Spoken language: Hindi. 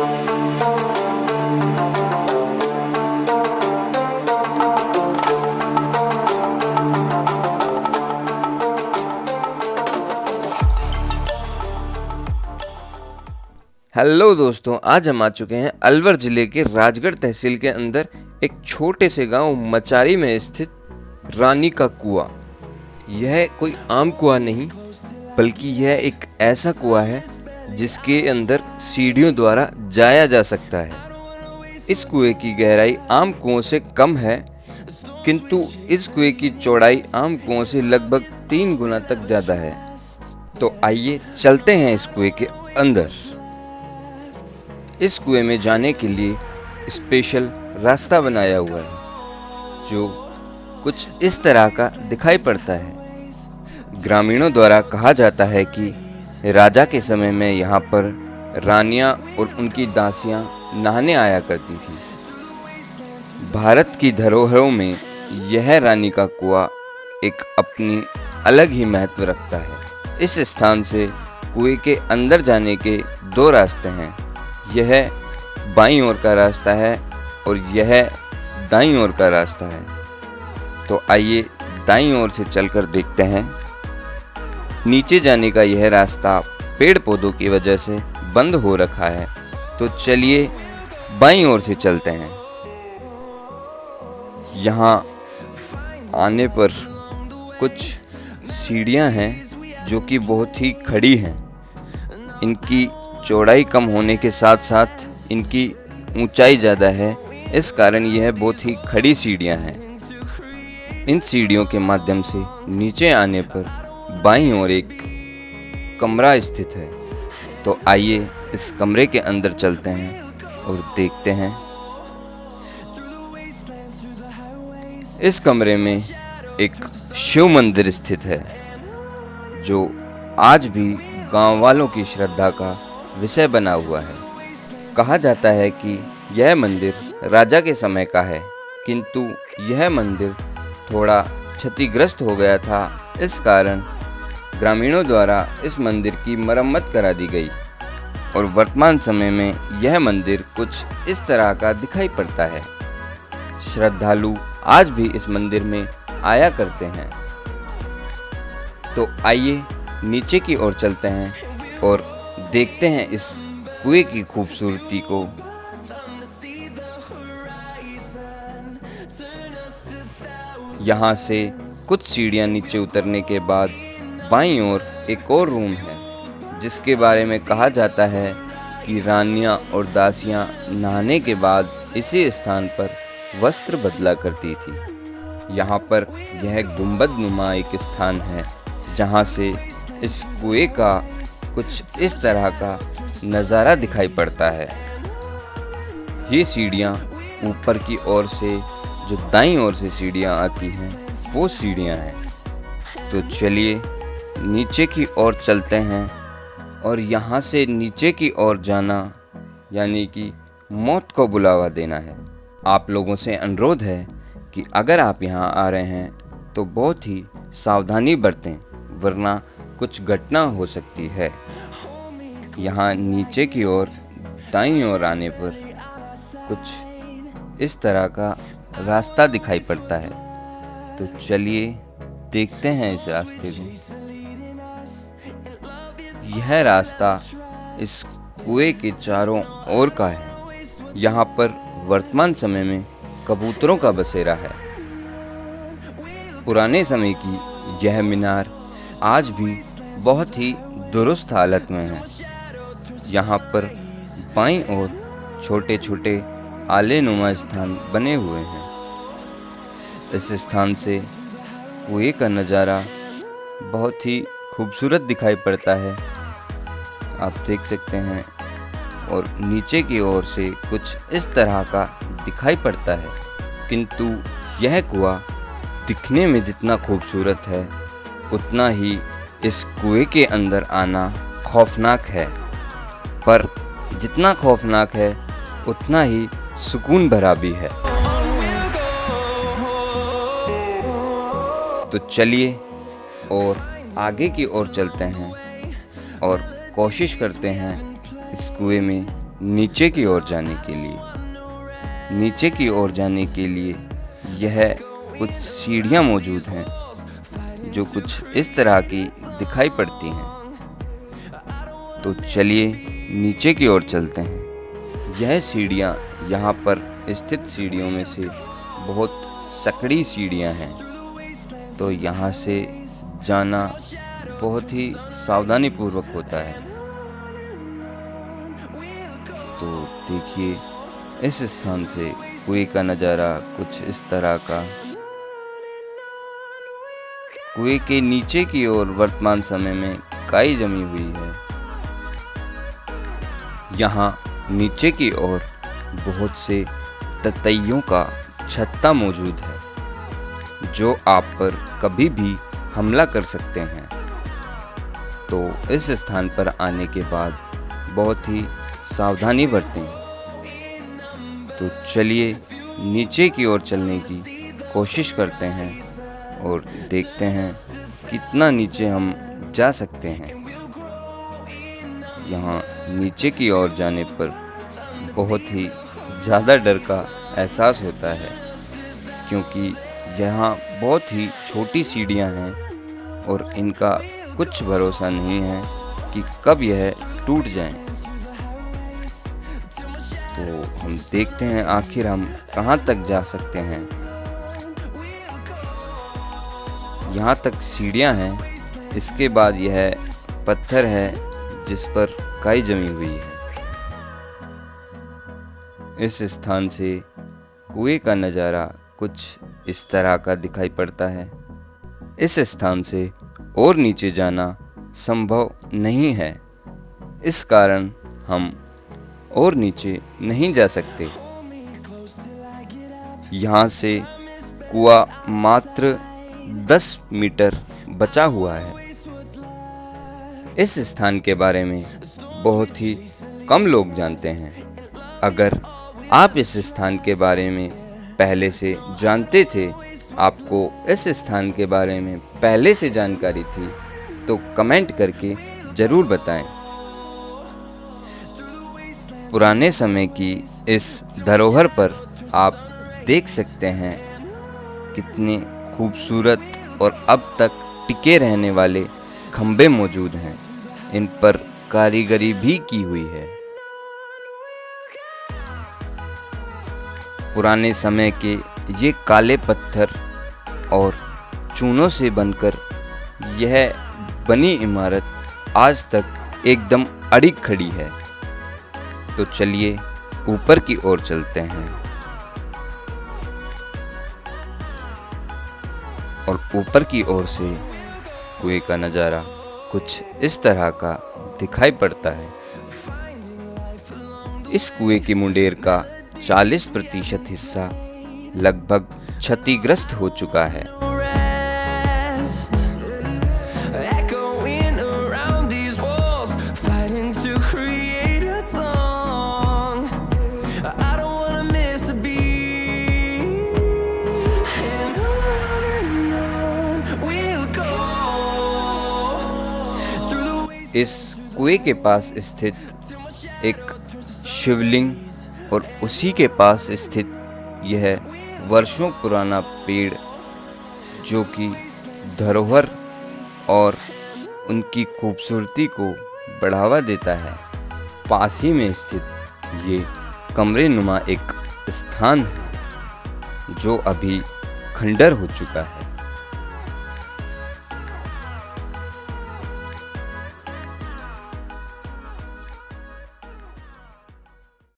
हेलो दोस्तों, आज हम आ चुके हैं अलवर जिले के राजगढ़ तहसील के अंदर एक छोटे से गांव मचारी में स्थित रानी का कुआं। यह कोई आम कुआं नहीं, बल्कि यह एक ऐसा कुआं है जिसके अंदर सीढ़ियों द्वारा जाया जा सकता है। इस कुएं की गहराई आम कुओं से कम है, किंतु इस कुएं की चौड़ाई आम कुओं से लगभग 3 गुना तक ज़्यादा है। तो आइए चलते हैं इस कुएं के अंदर। इस कुएं में जाने के लिए स्पेशल रास्ता बनाया हुआ है, जो कुछ इस तरह का दिखाई पड़ता है। ग्रामीणों द्वारा कहा जाता है कि राजा के समय में यहाँ पर रानियाँ और उनकी दासियाँ नहाने आया करती थी। भारत की धरोहरों में यह रानी का कुआं एक अपनी अलग ही महत्व रखता है। इस स्थान से कुएं के अंदर जाने के 2 रास्ते हैं। यह बाईं ओर का रास्ता है और यह दाईं ओर का रास्ता है। तो आइए दाईं ओर से चलकर देखते हैं। नीचे जाने का यह रास्ता पेड़ पौधों की वजह से बंद हो रखा है, तो चलिए बाईं ओर से चलते हैं। यहाँ आने पर कुछ सीढ़ियाँ हैं जो कि बहुत ही खड़ी हैं। इनकी चौड़ाई कम होने के साथ साथ इनकी ऊंचाई ज़्यादा है, इस कारण यह बहुत ही खड़ी सीढ़ियां हैं। इन सीढ़ियों के माध्यम से नीचे आने पर बाईं ओर एक कमरा स्थित है। तो आइए इस कमरे के अंदर चलते हैं और देखते हैं। इस कमरे में एक शिव मंदिर स्थित है, जो आज भी गांव वालों की श्रद्धा का विषय बना हुआ है। कहा जाता है कि यह मंदिर राजा के समय का है, किंतु यह मंदिर थोड़ा क्षतिग्रस्त हो गया था। इस कारण ग्रामीणों द्वारा इस मंदिर की मरम्मत करा दी गई और वर्तमान समय में यह मंदिर कुछ इस तरह का दिखाई पड़ता है। श्रद्धालु आज भी इस मंदिर में आया करते हैं। तो आइए नीचे की ओर चलते हैं और देखते हैं इस कुएं की खूबसूरती को। यहाँ से कुछ सीढ़ियाँ नीचे उतरने के बाद बाईं ओर एक और रूम है, जिसके बारे में कहा जाता है कि रानियाँ और दासियाँ नहाने के बाद इसी स्थान पर वस्त्र बदला करती थी। यहाँ पर यह गुंबद नुमा एक स्थान है, जहाँ से इस कुएं का कुछ इस तरह का नज़ारा दिखाई पड़ता है। ये सीढ़ियाँ ऊपर की ओर से, जो दाईं ओर से सीढ़ियाँ आती हैं, वो सीढ़ियाँ हैं। तो चलिए नीचे की ओर चलते हैं और यहाँ से नीचे की ओर जाना यानी कि मौत को बुलावा देना है। आप लोगों से अनुरोध है कि अगर आप यहाँ आ रहे हैं तो बहुत ही सावधानी बरतें, वरना कुछ घटना हो सकती है। यहाँ नीचे की ओर दाईं ओर आने पर कुछ इस तरह का रास्ता दिखाई पड़ता है। तो चलिए देखते हैं इस रास्ते को। यह रास्ता इस कुएं के चारों ओर का है। यहाँ पर वर्तमान समय में कबूतरों का बसेरा है। पुराने समय की यह मीनार आज भी बहुत ही दुरुस्त हालत में है। यहाँ पर बाईं ओर छोटे छोटे आले नुमा स्थान बने हुए हैं। इस स्थान से कुएं का नज़ारा बहुत ही खूबसूरत दिखाई पड़ता है, आप देख सकते हैं। और नीचे की ओर से कुछ इस तरह का दिखाई पड़ता है, किंतु यह कुआं दिखने में जितना खूबसूरत है, उतना ही इस कुएं के अंदर आना खौफनाक है। पर जितना खौफनाक है, उतना ही सुकून भरा भी है। तो चलिए और आगे की ओर चलते हैं और कोशिश करते हैं इस कुएं में नीचे की ओर जाने के लिए। नीचे की ओर जाने के लिए यह कुछ सीढ़ियाँ मौजूद हैं जो कुछ इस तरह की दिखाई पड़ती हैं। तो चलिए नीचे की ओर चलते हैं। यह सीढ़ियाँ यहाँ पर स्थित सीढ़ियों में से बहुत सकड़ी सीढ़ियाँ हैं, तो यहाँ से जाना बहुत ही सावधानी पूर्वक होता है। तो देखिए इस स्थान से कुएं का नज़ारा कुछ इस तरह का। कुएं के नीचे की ओर वर्तमान समय में काई जमी हुई है। यहाँ नीचे की ओर बहुत से ततैयों का छत्ता मौजूद है जो आप पर कभी भी हमला कर सकते हैं। तो इस स्थान पर आने के बाद बहुत ही सावधानी बरतें। तो चलिए नीचे की ओर चलने की कोशिश करते हैं और देखते हैं कितना नीचे हम जा सकते हैं। यहाँ नीचे की ओर जाने पर बहुत ही ज़्यादा डर का एहसास होता है, क्योंकि यहाँ बहुत ही छोटी सीढ़ियाँ हैं और इनका कुछ भरोसा नहीं है कि कब यह टूट जाएं। तो हम देखते हैं आखिर हम कहाँ तक जा सकते हैं। यहाँ तक सीढ़ियाँ हैं, इसके बाद यह पत्थर है जिस पर काई जमी हुई है। इस स्थान से कुएं का नज़ारा कुछ इस तरह का दिखाई पड़ता है। इस स्थान से और नीचे जाना संभव नहीं है, इस कारण हम और नीचे नहीं जा सकते। यहाँ से कुआं मात्र 10 मीटर बचा हुआ है। इस स्थान के बारे में बहुत ही कम लोग जानते हैं। अगर आप इस स्थान के बारे में पहले से जानते थे, आपको इस स्थान के बारे में पहले से जानकारी थी, तो कमेंट करके ज़रूर बताएं। पुराने समय की इस धरोहर पर आप देख सकते हैं कितने खूबसूरत और अब तक टिके रहने वाले खंभे मौजूद हैं। इन पर कारीगरी भी की हुई है। पुराने समय के ये काले पत्थर और चूनों से बनकर यह बनी इमारत आज तक एकदम अड़ी खड़ी है। तो चलिए ऊपर की ओर चलते हैं और ऊपर की ओर से कुएं का नज़ारा कुछ इस तरह का दिखाई पड़ता है। इस कुएं की मुंडेर का 40% हिस्सा लगभग क्षतिग्रस्त हो चुका है। इस कुएं के पास स्थित एक शिवलिंग और उसी के पास स्थित यह वर्षों पुराना पेड़, जो कि धरोहर और उनकी खूबसूरती को बढ़ावा देता है, पास ही में स्थित ये कमरे नुमा एक स्थान है जो अभी खंडर हो चुका है।